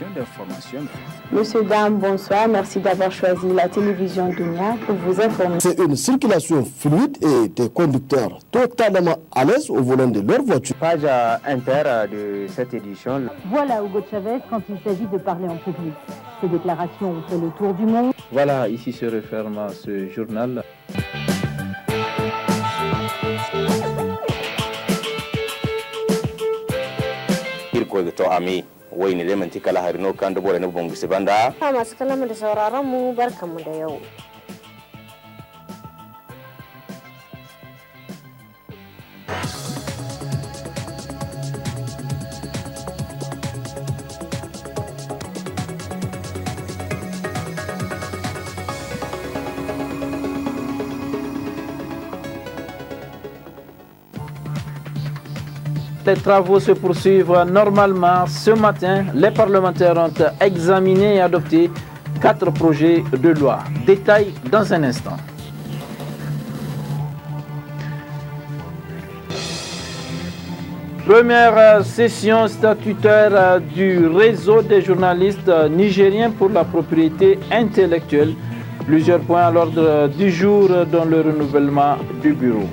session d'information. Monsieur, dame, bonsoir. Merci d'avoir choisi la télévision Dunia pour vous informer. C'est une circulation fluide et des conducteurs totalement à l'aise au volant de leur voiture. Page inter de cette édition. Voilà Hugo Chavez quand il s'agit de parler en public. Ces déclarations ont fait le tour du monde. Voilà, ici se referme ce journal. wayne da manti kala harino kan da bore na bongu se banda ha masu kallon da sauraron mu barkanmu da yau. Les travaux se poursuivent normalement. Ce matin, les parlementaires ont examiné et adopté 4 projets de loi. Détail dans un instant. Première session statutaire du réseau des journalistes nigériens pour la propriété intellectuelle. Plusieurs points à l'ordre du jour dans le renouvellement du bureau.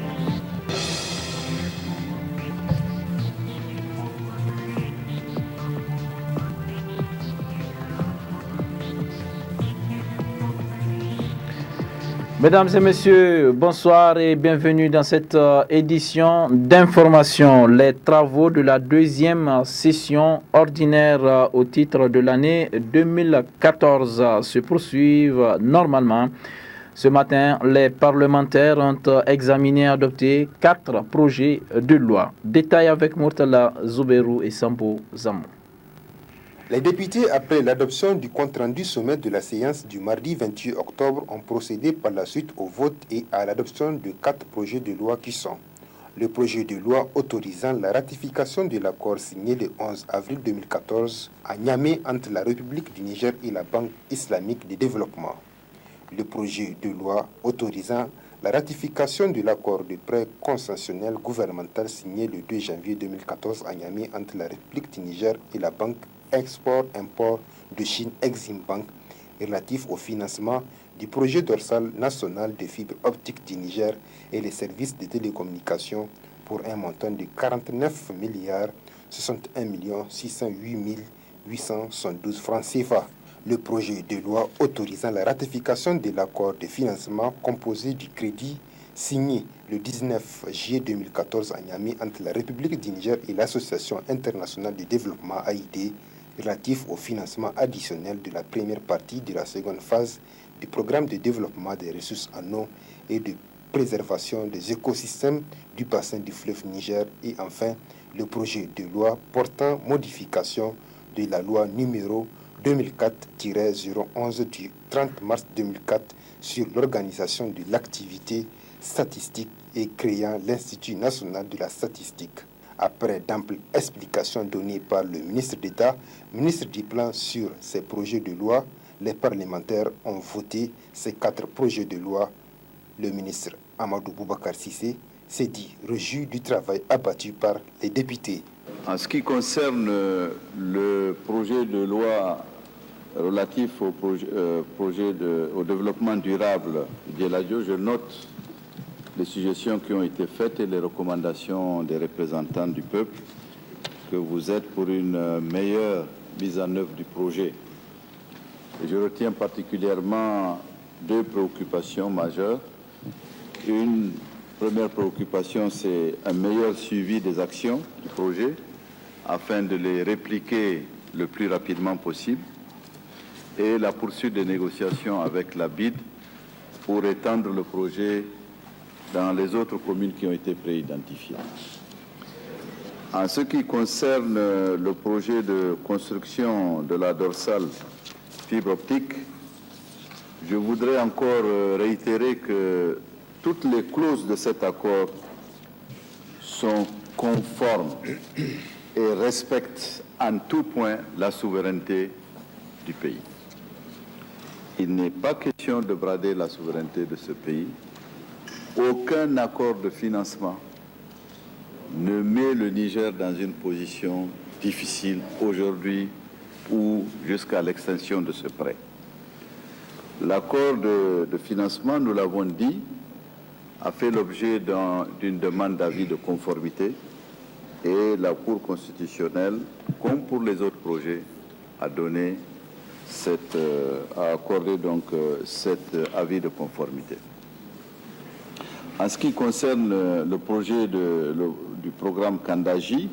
Mesdames et messieurs, bonsoir et bienvenue dans cette édition d'information. Les travaux de la deuxième session ordinaire au titre de l'année 2014 se poursuivent normalement. Ce matin, les parlementaires ont examiné et adopté 4 projets de loi. Détail avec Murtala Zouberou et Sambo Zamou. Les députés, après l'adoption du compte-rendu sommet de la séance du mardi 28 octobre, ont procédé par la suite au vote et à l'adoption de 4 projets de loi qui sont le projet de loi autorisant la ratification de l'accord signé le 11 avril 2014 à Niamey entre la République du Niger et la Banque islamique de développement, le projet de loi autorisant la ratification de l'accord de prêt conventionnel gouvernemental signé le 2 janvier 2014 à Niamey entre la République du Niger et la Banque Export-Import de Chine Exim Bank relatif au financement du projet dorsal national de fibre optique du Niger et les services de télécommunications pour un montant de 49 milliards 61 608 872 francs CFA. Le projet de loi autorisant la ratification de l'accord de financement composé du crédit signé le 19 juillet 2014 à Niamey entre la République du Niger et l'Association internationale de développement AID relatif au financement additionnel de la première partie de la seconde phase du programme de développement des ressources en eau et de préservation des écosystèmes du bassin du fleuve Niger et enfin le projet de loi portant modification de la loi numéro 2004-011 du 30 mars 2004 sur l'organisation de l'activité statistique et créant l'Institut national de la statistique. Après d'amples explications données par le ministre d'État, ministre du Plan sur ces projets de loi, les parlementaires ont voté ces 4 projets de loi. Le ministre Amadou Boubacar Cissé s'est dit réjoui du travail abattu par les députés. En ce qui concerne le projet de loi relatif au développement durable d'Eladio, je note les suggestions qui ont été faites et les recommandations des représentants du peuple, que vous êtes pour une meilleure mise en œuvre du projet. Et je retiens particulièrement 2 préoccupations majeures. Une première préoccupation, c'est un meilleur suivi des actions du projet afin de les répliquer le plus rapidement possible et la poursuite des négociations avec la BID pour étendre le projet dans les autres communes qui ont été préidentifiées. En ce qui concerne le projet de construction de la dorsale fibre optique, je voudrais encore réitérer que toutes les clauses de cet accord sont conformes et respectent en tout point la souveraineté du pays. Il n'est pas question de brader la souveraineté de ce pays. Aucun accord de financement ne met le Niger dans une position difficile aujourd'hui ou jusqu'à l'extension de ce prêt. L'accord de financement, nous l'avons dit, a fait l'objet d'une demande d'avis de conformité et la Cour constitutionnelle, comme pour les autres projets, a accordé donc cet avis de conformité. En ce qui concerne le projet du programme Kandaji,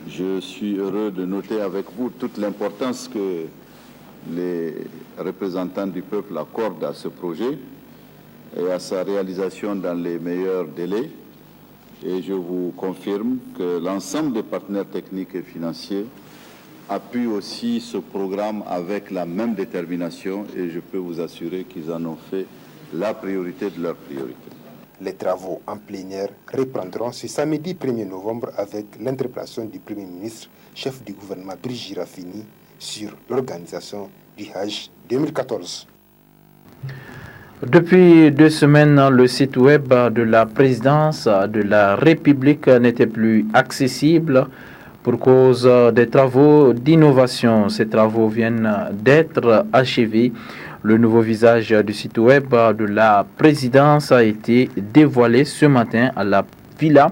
je suis heureux de noter avec vous toute l'importance que les représentants du peuple accordent à ce projet et à sa réalisation dans les meilleurs délais. Et je vous confirme que l'ensemble des partenaires techniques et financiers appuient aussi ce programme avec la même détermination et je peux vous assurer qu'ils en ont fait la priorité de leur priorité. Les travaux en plénière reprendront ce samedi 1er novembre avec l'interpellation du Premier ministre, chef du gouvernement Brigitte Raffini, sur l'organisation du Hajj 2014. Depuis 2 semaines, le site web de la présidence de la République n'était plus accessible pour cause des travaux d'innovation. Ces travaux viennent d'être achevés. Le nouveau visage du site web de la présidence a été dévoilé ce matin à la Villa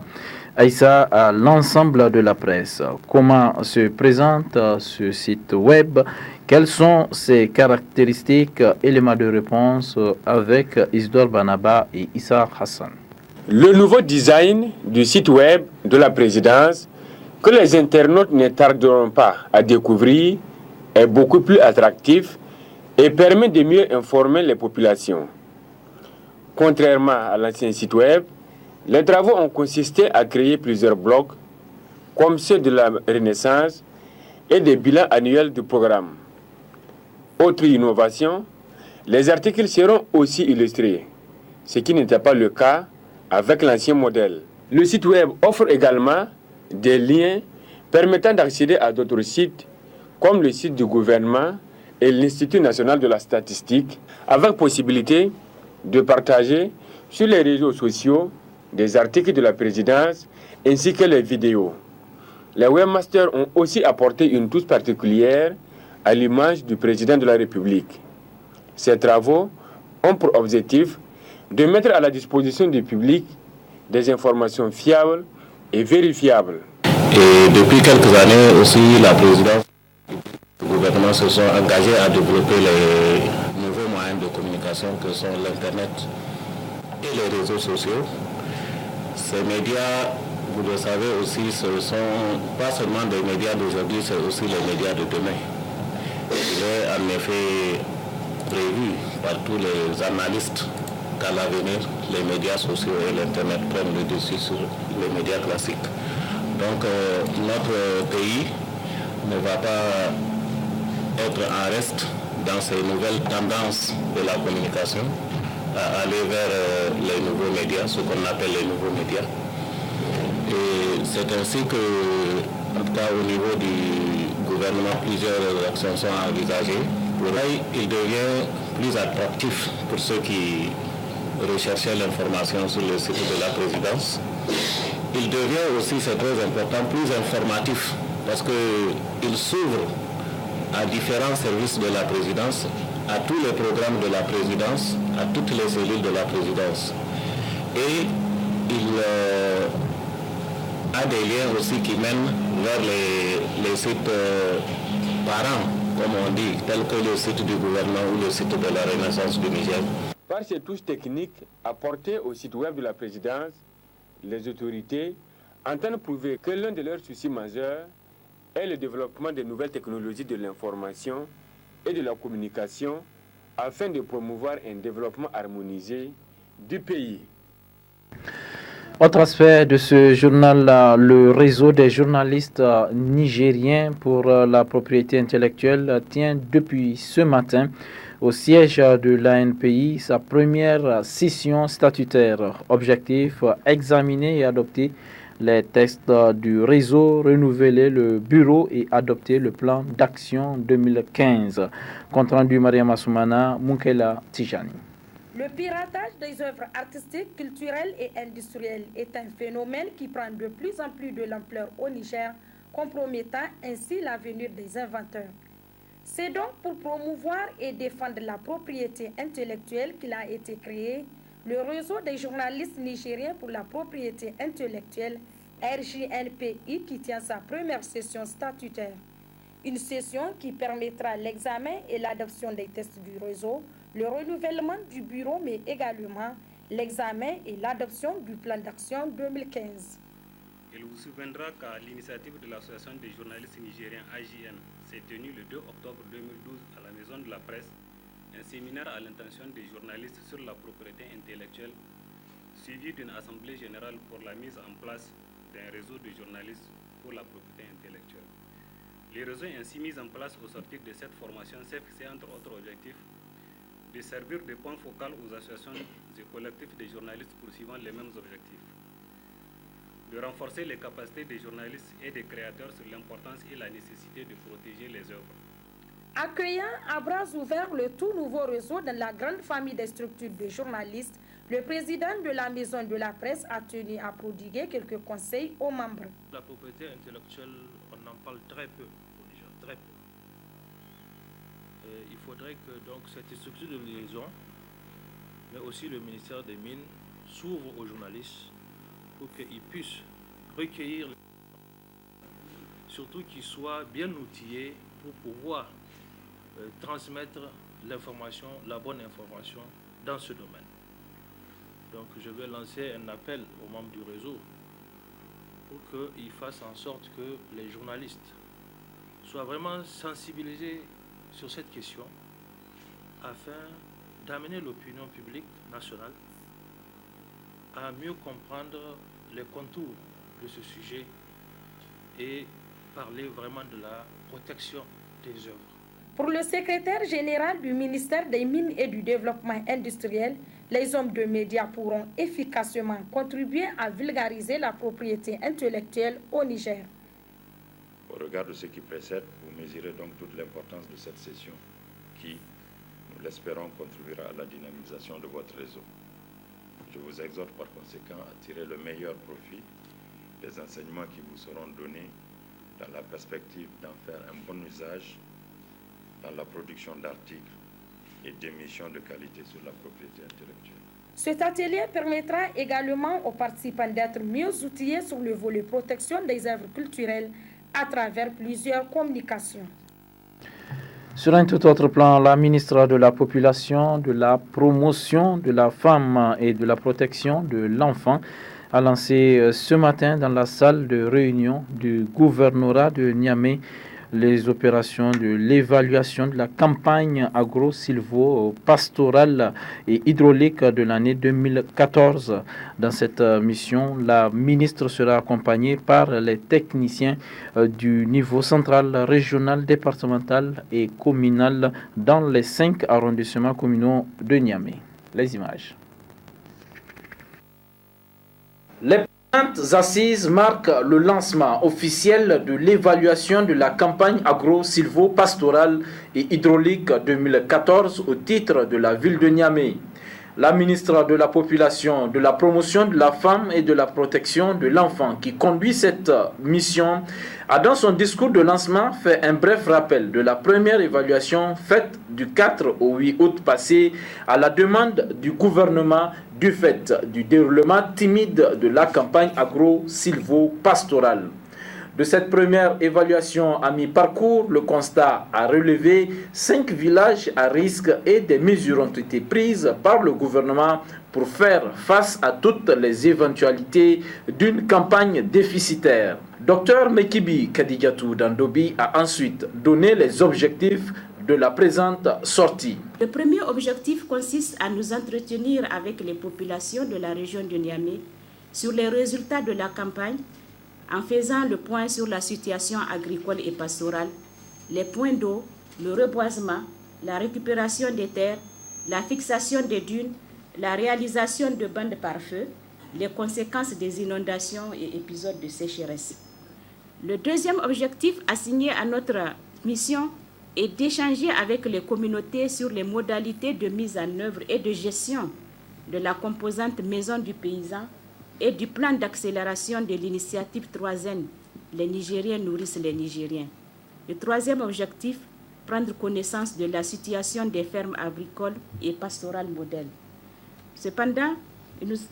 Aïssa à l'ensemble de la presse. Comment se présente ce site web? Quelles sont ses caractéristiques? Éléments de réponse avec Isidore Banaba et Issa Hassan. Le nouveau design du site web de la présidence, que les internautes ne tarderont pas à découvrir, est beaucoup plus attractif et permet de mieux informer les populations. Contrairement à l'ancien site web, les travaux ont consisté à créer plusieurs blocs, comme ceux de la Renaissance et des bilans annuels du programme. Autre innovation, les articles seront aussi illustrés, ce qui n'était pas le cas avec l'ancien modèle. Le site web offre également des liens permettant d'accéder à d'autres sites, comme le site du gouvernement et l'Institut national de la statistique, avec possibilité de partager sur les réseaux sociaux des articles de la présidence ainsi que les vidéos. Les webmasters ont aussi apporté une touche particulière à l'image du président de la République. Ces travaux ont pour objectif de mettre à la disposition du public des informations fiables et vérifiables. Et depuis quelques années aussi, la présidence et le gouvernement se sont engagés à développer les nouveaux moyens de communication que sont l'Internet et les réseaux sociaux. Ces médias, vous le savez aussi, ce ne sont pas seulement des médias d'aujourd'hui, c'est aussi les médias de demain. Il est en effet prévu par tous les analystes qu'à l'avenir, les médias sociaux et l'Internet prennent le dessus sur les médias classiques. Donc notre pays ne va pas être en reste dans ces nouvelles tendances de la communication, à aller vers les nouveaux médias, ce qu'on appelle les nouveaux médias. Et c'est ainsi que, en tout cas au niveau du gouvernement, plusieurs actions sont envisagées. Il devient plus attractif pour ceux qui recherchaient l'information sur le site de la présidence. Il devient aussi, c'est très important, plus informatif parce qu'il s'ouvre à différents services de la présidence, à tous les programmes de la présidence, à toutes les cellules de la présidence. Et il a des liens aussi qui mènent vers les sites parents, comme on dit, tels que le site du gouvernement ou le site de la Renaissance du Niger. Par ces touches techniques apportées au site web de la présidence, les autorités entendent prouver que l'un de leurs soucis majeurs est le développement des nouvelles technologies de l'information et de la communication afin de promouvoir un développement harmonisé du pays. Autre aspect de ce journal, le réseau des journalistes nigériens pour la propriété intellectuelle tient depuis ce matin au siège de l'ANPI sa première session statutaire. Objectif, examiner et adopter les textes du réseau, renouveler le bureau et adopter le plan d'action 2015. Compte rendu Mariama Soumana, Munkela Tijani. Le piratage des œuvres artistiques, culturelles et industrielles est un phénomène qui prend de plus en plus de l'ampleur au Niger, compromettant ainsi l'avenir des inventeurs. C'est donc pour promouvoir et défendre la propriété intellectuelle qu'il a été créé le réseau des journalistes nigériens pour la propriété intellectuelle, RJNPI, qui tient sa première session statutaire. Une session qui permettra l'examen et l'adoption des tests du réseau, le renouvellement du bureau, mais également l'examen et l'adoption du plan d'action 2015. Il vous souviendra qu'à l'initiative de l'Association des journalistes nigériens AJN s'est tenu le 2 octobre 2012 à la Maison de la Presse un séminaire à l'intention des journalistes sur la propriété intellectuelle, suivi d'une assemblée générale pour la mise en place d'un réseau de journalistes pour la propriété intellectuelle. Les réseaux ainsi mis en place au sortir de cette formation s'est fixé entre autres objectifs de servir de point focal aux associations et collectifs des journalistes poursuivant les mêmes objectifs, de renforcer les capacités des journalistes et des créateurs sur l'importance et la nécessité de protéger les œuvres. Accueillant à bras ouverts le tout nouveau réseau dans la grande famille des structures de journalistes, le président de la Maison de la Presse a tenu à prodiguer quelques conseils aux membres. La propriété intellectuelle, on en parle très peu au Niger, très peu. Il faudrait que donc cette structure de liaison, mais aussi le ministère des Mines, s'ouvre aux journalistes pour qu'ils puissent recueillir, surtout qu'ils soient bien outillés pour pouvoir transmettre l'information, la bonne information dans ce domaine. Donc je vais lancer un appel aux membres du réseau pour qu'ils fassent en sorte que les journalistes soient vraiment sensibilisés sur cette question afin d'amener l'opinion publique nationale à mieux comprendre les contours de ce sujet et parler vraiment de la protection des œuvres. Pour le secrétaire général du ministère des Mines et du Développement industriel, les hommes de médias pourront efficacement contribuer à vulgariser la propriété intellectuelle au Niger. Au regard de ce qui précède, vous mesurez donc toute l'importance de cette session qui, nous l'espérons, contribuera à la dynamisation de votre réseau. Je vous exhorte par conséquent à tirer le meilleur profit des enseignements qui vous seront donnés dans la perspective d'en faire un bon usage dans la production d'articles et d'émissions de qualité sur la propriété intellectuelle. Cet atelier permettra également aux participants d'être mieux outillés sur le volet protection des œuvres culturelles à travers plusieurs communications. Sur un tout autre plan, la ministre de la Population, de la Promotion de la Femme et de la Protection de l'Enfant a lancé ce matin dans la salle de réunion du gouvernorat de Niamey les opérations de l'évaluation de la campagne agro-silvo-pastorale et hydraulique de l'année 2014. Dans cette mission, la ministre sera accompagnée par les techniciens du niveau central, régional, départemental et communal dans les 5 arrondissements communaux de Niamey. Les images. Les assises marquent le lancement officiel de l'évaluation de la campagne agro-silvo-pastorale et hydraulique 2014 au titre de la ville de Niamey. La ministre de la Population, de la Promotion de la Femme et de la Protection de l'Enfant qui conduit cette mission a dans son discours de lancement fait un bref rappel de la première évaluation faite du 4 au 8 août passé à la demande du gouvernement du fait du déroulement timide de la campagne agro-silvo-pastorale. De cette première évaluation à mi-parcours, le constat a relevé 5 villages à risque et des mesures ont été prises par le gouvernement pour faire face à toutes les éventualités d'une campagne déficitaire. Dr Mekibi Kadigatou Dandobi a ensuite donné les objectifs de la présente sortie. Le premier objectif consiste à nous entretenir avec les populations de la région de Niamey sur les résultats de la campagne, en faisant le point sur la situation agricole et pastorale, les points d'eau, le reboisement, la récupération des terres, la fixation des dunes, la réalisation de bandes par feu, les conséquences des inondations et épisodes de sécheresse. Le deuxième objectif assigné à notre mission est d'échanger avec les communautés sur les modalités de mise en œuvre et de gestion de la composante maison du paysan et du plan d'accélération de l'initiative 3N les Nigériens nourrissent les Nigériens. Le troisième objectif, prendre connaissance de la situation des fermes agricoles et pastorales modèles. Cependant,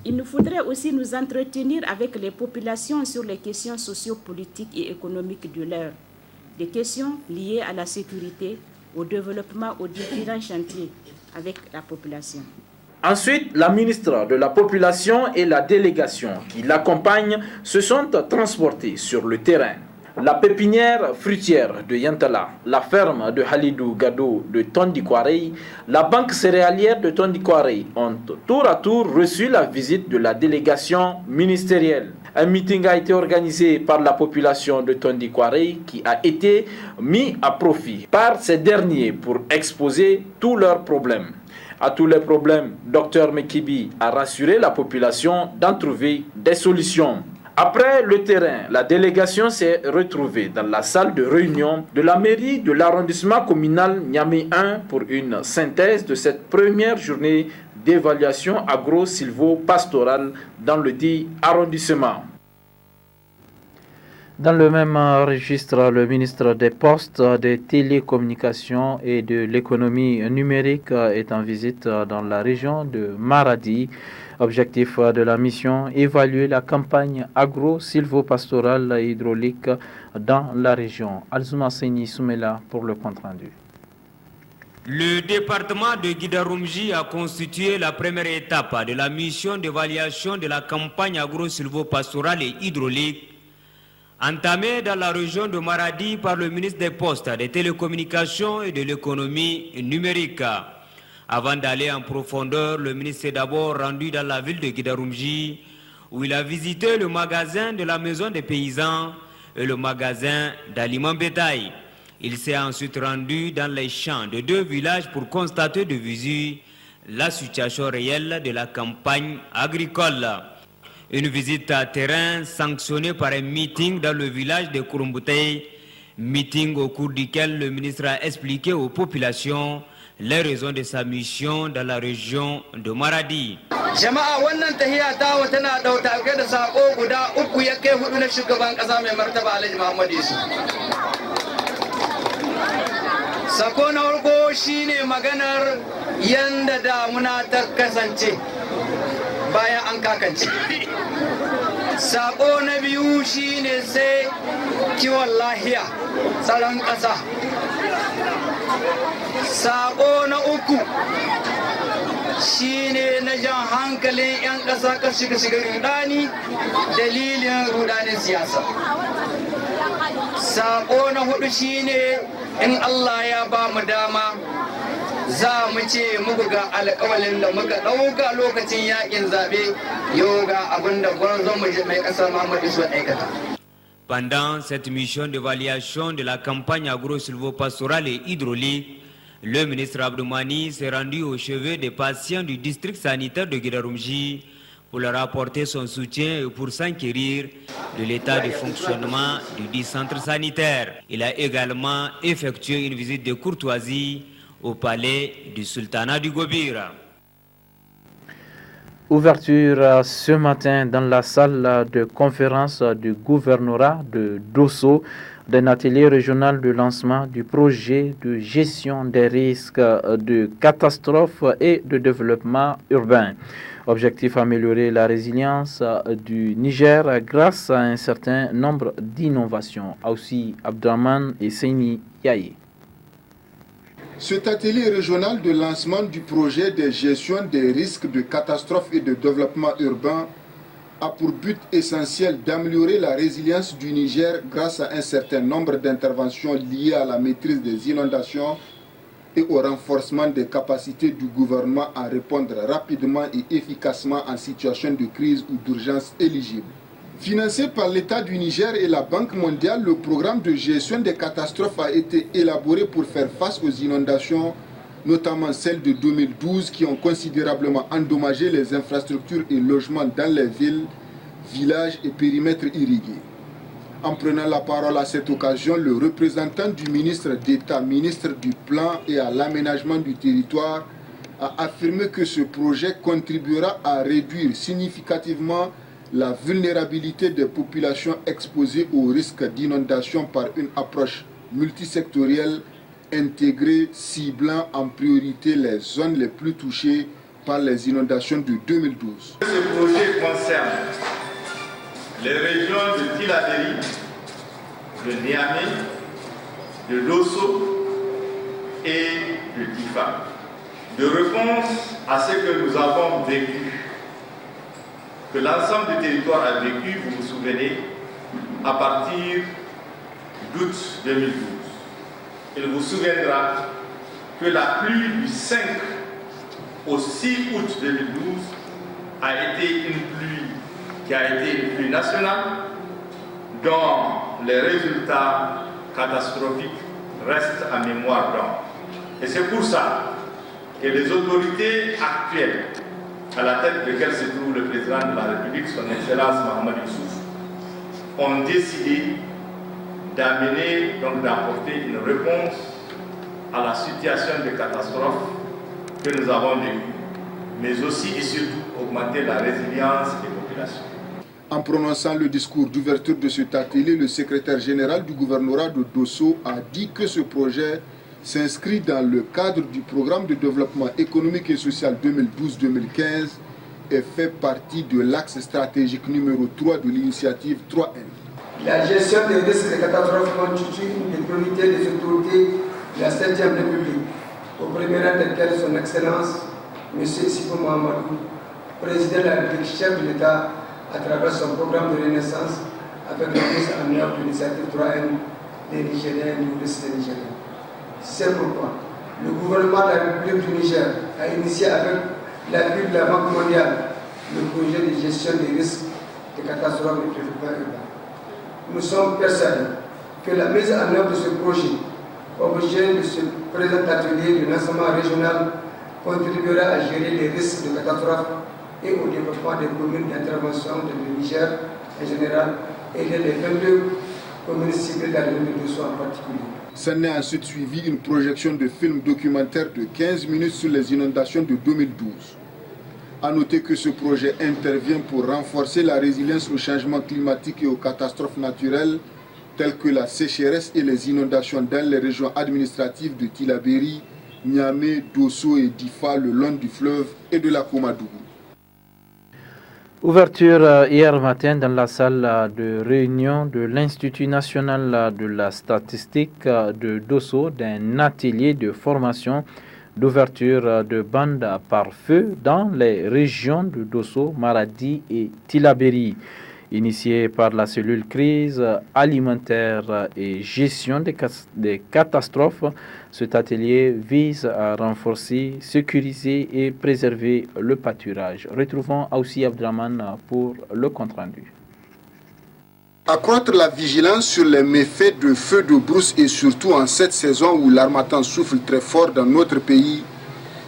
il nous faudrait aussi nous entretenir avec les populations sur les questions sociopolitiques et économiques de l'heure, des questions liées à la sécurité, au développement, aux différents chantiers avec la population. Ensuite, la ministre de la Population et la délégation qui l'accompagne se sont transportés sur le terrain. La pépinière fruitière de Yantala, la ferme de Halidou Gado de Tondikwarey, la banque céréalière de Tondikwarey ont tour à tour reçu la visite de la délégation ministérielle. Un meeting a été organisé par la population de Tondikwarey qui a été mis à profit par ces derniers pour exposer tous leurs problèmes. À tous les problèmes, Dr Mekibi a rassuré la population d'en trouver des solutions. Après le terrain, la délégation s'est retrouvée dans la salle de réunion de la mairie de l'arrondissement communal Niamey 1 pour une synthèse de cette première journée d'évaluation agro-silvo-pastorale dans le dit arrondissement. Dans le même registre, le ministre des Postes, des Télécommunications et de l'économie numérique est en visite dans la région de Maradi. Objectif de la mission, évaluer la campagne agro-silvopastorale et hydraulique dans la région. Alzuma Seni Soumela pour le compte-rendu. Le département de Guidarumji a constitué la première étape de la mission d'évaluation de la campagne agro-silvopastorale et hydraulique entamée dans la région de Maradi par le ministre des Postes, des Télécommunications et de l'économie numérique. Avant d'aller en profondeur, le ministre s'est d'abord rendu dans la ville de Guidarumji, où il a visité le magasin de la Maison des Paysans et le magasin d'aliments bétail. Il s'est ensuite rendu dans les champs de deux villages pour constater de visu la situation réelle de la campagne agricole. Une visite à terrain sanctionnée par un meeting dans le village de Kurumbutai, meeting au cours duquel le ministre a expliqué aux populations les raisons de sa mission dans la région de Maradi. Jama'a wannan tahiya ta tana dauke da sako guda uku ya kai hudu na shugaban kasa mai martaba Alhaji Muhammad Yusuf. Sako na farko shine maganar yanda damuna ta kasance bayan an kakance. Sako na biyu shine sai kiwon lahiya tsaron kasa. Sako na uku shine na jan hankalin 'yan ƙasa kan shiga rudani dalilin rudanin siyasa. Sako na hudu shine in Allah ya ba mu dama za mu ce muku ga alƙawalin da muka ɗauka lokacin yakin zaɓe yau ga abin da gwarzon mai ƙasar Muhammadu su aikata. Pendant cette mission d'évaluation de la campagne agro-silvopastorale et hydraulique, le ministre Abdoumani s'est rendu au chevet des patients du district sanitaire de Guidarumji pour leur apporter son soutien et pour s'enquérir de l'état de fonctionnement du dit centre sanitaire. Il a également effectué une visite de courtoisie au palais du sultanat du Gobir. Ouverture ce matin dans la salle de conférence du gouvernorat de Dosso d'un atelier régional de lancement du projet de gestion des risques de catastrophes et de développement urbain. Objectif, améliorer la résilience du Niger grâce à un certain nombre d'innovations. Aussi Abdraman et Seini Yaye. Cet atelier régional de lancement du projet de gestion des risques de catastrophes et de développement urbain a pour but essentiel d'améliorer la résilience du Niger grâce à un certain nombre d'interventions liées à la maîtrise des inondations et au renforcement des capacités du gouvernement à répondre rapidement et efficacement en situation de crise ou d'urgence éligible. Financé par l'État du Niger et la Banque mondiale, le programme de gestion des catastrophes a été élaboré pour faire face aux inondations, notamment celles de 2012 qui ont considérablement endommagé les infrastructures et logements dans les villes, villages et périmètres irrigués. En prenant la parole à cette occasion, le représentant du ministre d'État, ministre du Plan et à l'aménagement du territoire, a affirmé que ce projet contribuera à réduire significativement la vulnérabilité des populations exposées au risque d'inondation par une approche multisectorielle intégrée, ciblant en priorité les zones les plus touchées par les inondations de 2012. Ce projet concerne les régions de Tillabéri, de Niamey, de Dosso et de Difa. De réponse à ce que nous avons vécu, que l'ensemble du territoire a vécu, vous vous souvenez, à partir d'août 2012. Il vous souviendra que la pluie du 5 au 6 août 2012 a été une pluie qui a été une pluie nationale dont les résultats catastrophiques restent en mémoire d'homme. Et c'est pour ça que les autorités actuelles, à la tête desquelles se trouve le président de la République, son Excellence Mohamed Youssouf, ont décidé d'amener, donc d'apporter une réponse à la situation de catastrophe que nous avons vécue, mais aussi et surtout augmenter la résilience des populations. En prononçant le discours d'ouverture de cet atelier, le secrétaire général du gouvernorat de Dosso a dit que ce projet s'inscrit dans le cadre du programme de développement économique et social 2012-2015 et fait partie de l'axe stratégique numéro 3 de l'initiative 3N. La gestion des risques de catastrophes constitue une des priorités des autorités de la 7e République, au premier rang desquelles son Excellence, M. Sifo Mahamadou, président de la République, chef de l'État, à travers son programme de renaissance avec la mise en œuvre de l'initiative 3N des Nigériens et du risque des Nigériens. C'est pourquoi le gouvernement de la République du Niger a initié avec l'appui de la Banque mondiale le projet de gestion des risques de catastrophes et de développement urbain. Nous sommes persuadés que la mise en œuvre de ce projet, objet de ce présent atelier de lancement régional, contribuera à gérer les risques de catastrophes et au développement des communes d'intervention de Niger en général et les 22 communes ciblées dans le région de Dosso en particulier. S'en est ensuite suivi une projection de film documentaire de 15 minutes sur les inondations de 2012. A noter que ce projet intervient pour renforcer la résilience au changement climatique et aux catastrophes naturelles telles que la sécheresse et les inondations dans les régions administratives de Tillabéri, Niamey, Dosso et Difa le long du fleuve et de la Komadougou. Ouverture hier matin dans la salle de réunion de l'Institut national de la statistique de Dosso d'un atelier de formation d'ouverture de bandes par feu dans les régions de Dosso, Maradi et Tillabéri. Initié par la cellule crise alimentaire et gestion des catastrophes, cet atelier vise à renforcer, sécuriser et préserver le pâturage. Retrouvons Aoussi Abdraman pour le compte-rendu. Accroître la vigilance sur les méfaits de feux de brousse et surtout en cette saison où l'harmattan souffle très fort dans notre pays,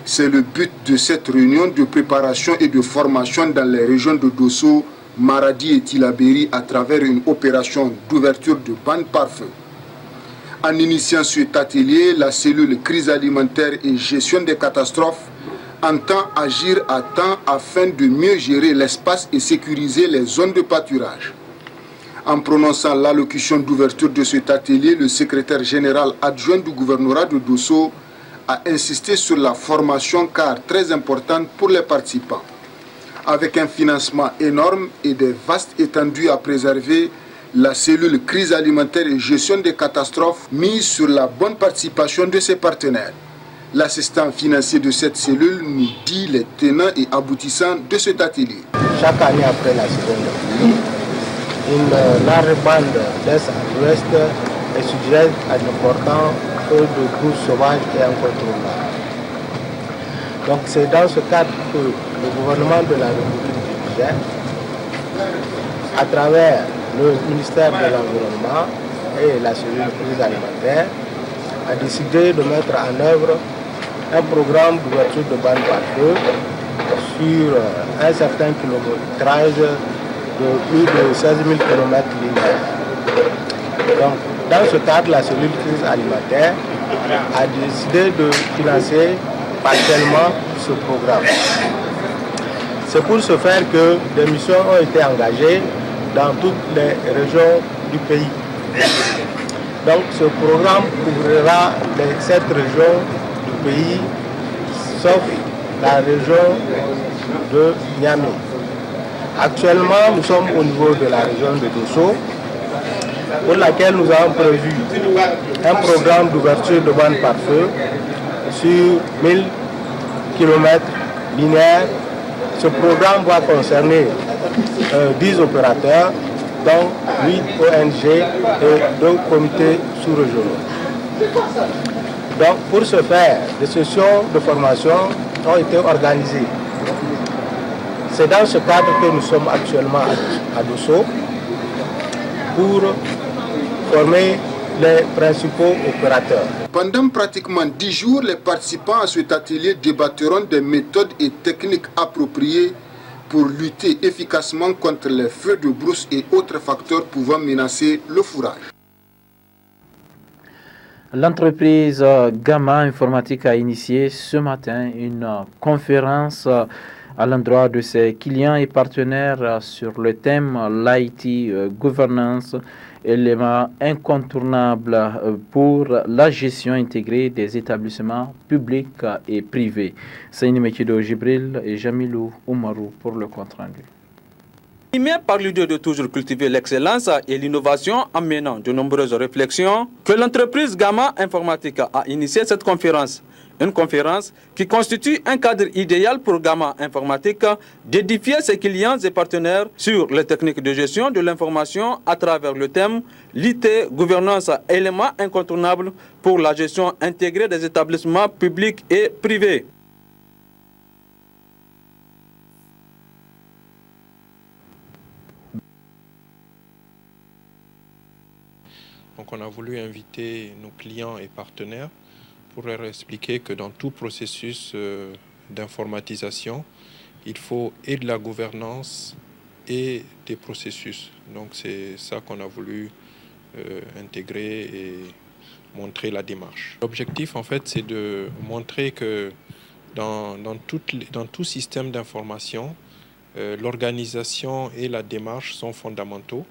c'est le but de cette réunion de préparation et de formation dans les régions de Dosso, Maradi et Tillabéri à travers une opération d'ouverture de bandes par feu. En initiant cet atelier, la cellule crise alimentaire et gestion des catastrophes entend agir à temps afin de mieux gérer l'espace et sécuriser les zones de pâturage. En prononçant l'allocution d'ouverture de cet atelier, le secrétaire général adjoint du gouvernorat de Dosso a insisté sur la formation car très importante pour les participants. Avec un financement énorme et des vastes étendues à préserver, la cellule crise alimentaire et gestion des catastrophes mise sur la bonne participation de ses partenaires. L'assistant financier de cette cellule nous dit les tenants et aboutissants de cet atelier. Chaque année après la seconde pluie, une large bande d'est à l'ouest est sujette à d'importants feux de brousse sauvage et incontrôlables. Donc c'est dans ce cadre que le gouvernement de la République du Niger, à travers le ministère de l'Environnement et la cellule crise alimentaire, a décidé de mettre en œuvre un programme d'ouverture de bandes par feu sur un certain kilométrage de plus de 16 000 km linéaires. Donc, dans ce cadre, la cellule crise alimentaire a décidé de financer partiellement ce programme. C'est pour ce faire que des missions ont été engagées dans toutes les régions du pays. Donc ce programme couvrira les 7 régions du pays, sauf la région de Niamey. Actuellement, nous sommes au niveau de la région de Dosso, pour laquelle nous avons prévu un programme d'ouverture de bande par feu sur 1000 km linéaires. Ce programme va concerner 10 opérateurs, dont 8 ONG et 2 comités sous-régionaux. Donc, pour ce faire, des sessions de formation ont été organisées. C'est dans ce cadre que nous sommes actuellement à Dosso pour former les principaux opérateurs. Pendant pratiquement 10 jours, les participants à cet atelier débattront des méthodes et techniques appropriées pour lutter efficacement contre les feux de brousse et autres facteurs pouvant menacer le fourrage. L'entreprise Gamma Informatique a initié ce matin une conférence à l'endroit de ses clients et partenaires sur le thème l'IT Governance, élément incontournable pour la gestion intégrée des établissements publics et privés. Saïni Mekido Jibril et Jamilou Oumarou pour le compte-rendu. Animé par l'idée de toujours cultiver l'excellence et l'innovation en menant de nombreuses réflexions, que l'entreprise Gamma Informatique a initié cette conférence. Une conférence qui constitue un cadre idéal pour Gamma Informatique d'édifier ses clients et partenaires sur les techniques de gestion de l'information à travers le thème l'IT Gouvernance, élément incontournable pour la gestion intégrée des établissements publics et privés. Donc on a voulu inviter nos clients et partenaires pour leur expliquer que dans tout processus d'informatisation, il faut et de la gouvernance et des processus. Donc c'est ça qu'on a voulu intégrer et montrer la démarche. L'objectif en fait c'est de montrer que dans tout système d'information, l'organisation et la démarche sont fondamentaux.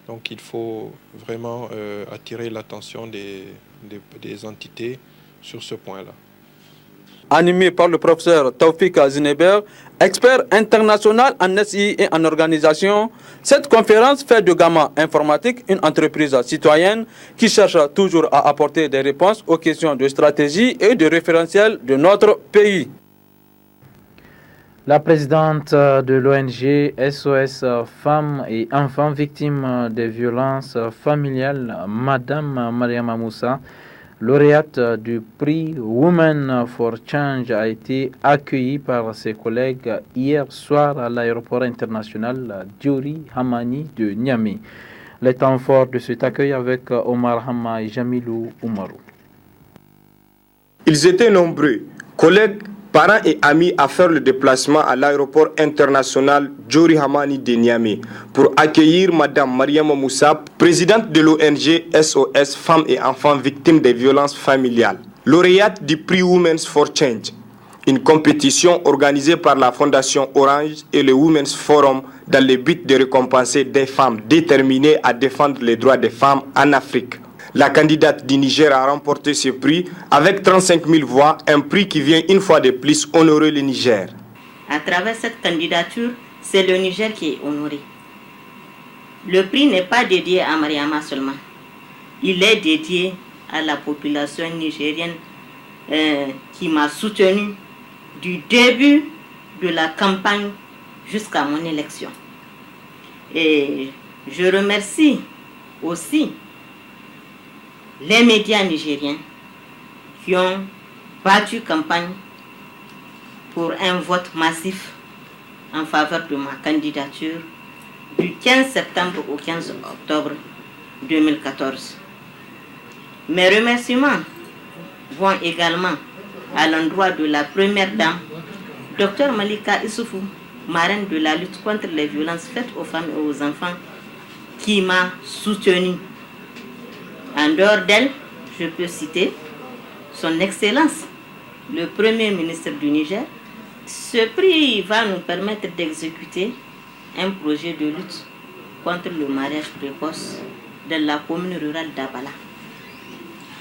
Donc il faut vraiment attirer l'attention des entités sur ce point-là. Animé par le professeur Taoufik Zineber, expert international en SI et en organisation, cette conférence fait de Gamma Informatique une entreprise citoyenne qui cherche toujours à apporter des réponses aux questions de stratégie et de référentiel de notre pays. La présidente de l'ONG SOS Femmes et Enfants Victimes des Violences Familiales, Madame Mariama Moussa, lauréate du prix Women for Change, a été accueillie par ses collègues hier soir à l'aéroport international Diori Hamani de Niamey. Les temps forts de cet accueil avec Omar Hamma et Jamilou Oumarou. Ils étaient nombreux, collègues, parents et amis, à faire le déplacement à l'aéroport international Diori Hamani de Niamey pour accueillir Madame Mariama Moussa, présidente de l'ONG SOS Femmes et Enfants Victimes des Violences Familiales, lauréate du prix Women's for Change, une compétition organisée par la Fondation Orange et le Women's Forum dans le but de récompenser des femmes déterminées à défendre les droits des femmes en Afrique. La candidate du Niger a remporté ce prix avec 35 000 voix, un prix qui vient une fois de plus honorer le Niger. À travers cette candidature, c'est le Niger qui est honoré. Le prix n'est pas dédié à Mariama seulement. Il est dédié à la population nigérienne qui m'a soutenu du début de la campagne jusqu'à mon élection. Et je remercie aussi les médias nigériens qui ont battu campagne pour un vote massif en faveur de ma candidature du 15 septembre au 15 octobre 2014. Mes remerciements vont également à l'endroit de la première dame, Dr Malika Issoufou, marraine de la lutte contre les violences faites aux femmes et aux enfants, qui m'a soutenue. En dehors d'elle, je peux citer son Excellence, le Premier ministre du Niger, Ce prix va nous permettre d'exécuter un projet de lutte contre le mariage précoce dans la commune rurale d'Abala,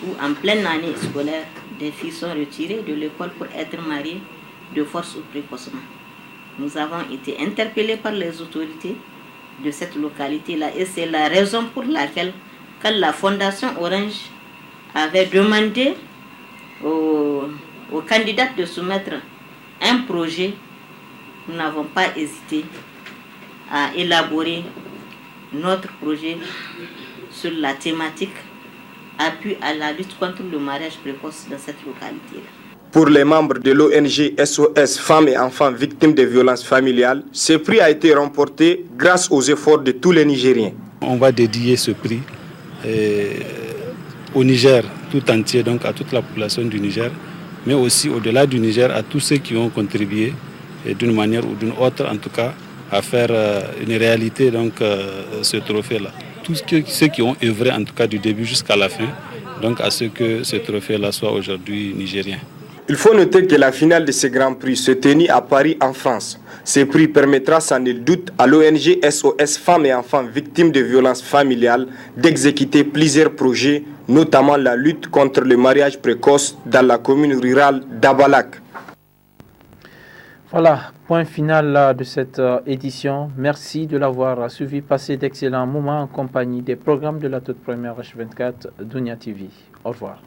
où en pleine année scolaire, des filles sont retirées de l'école pour être mariées de force ou précocement. Nous avons été interpellés par les autorités de cette localité-là et c'est la raison pour laquelle, quand la Fondation Orange avait demandé aux candidats de soumettre un projet, nous n'avons pas hésité à élaborer notre projet sur la thématique appui à la lutte contre le mariage précoce dans cette localité-là. Pour les membres de l'ONG SOS Femmes et Enfants Victimes de Violences Familiales, ce prix a été remporté grâce aux efforts de tous les Nigériens. On va dédier ce prix au Niger tout entier, donc à toute la population du Niger, mais aussi au-delà du Niger, à tous ceux qui ont contribué d'une manière ou d'une autre, en tout cas, à faire une réalité donc ce trophée-là. Tous ceux qui ont œuvré, en tout cas du début jusqu'à la fin, donc à ce que ce trophée-là soit aujourd'hui nigérien. Il faut noter que la finale de ce Grand Prix se tenait à Paris, en France. Ce prix permettra sans nul doute à l'ONG SOS Femmes et Enfants Victimes de Violences Familiales d'exécuter plusieurs projets, notamment la lutte contre le mariage précoce dans la commune rurale d'Abalak. Voilà, point final de cette édition. Merci de l'avoir suivi. Passez d'excellents moments en compagnie des programmes de la toute première H24 Dunia TV. Au revoir.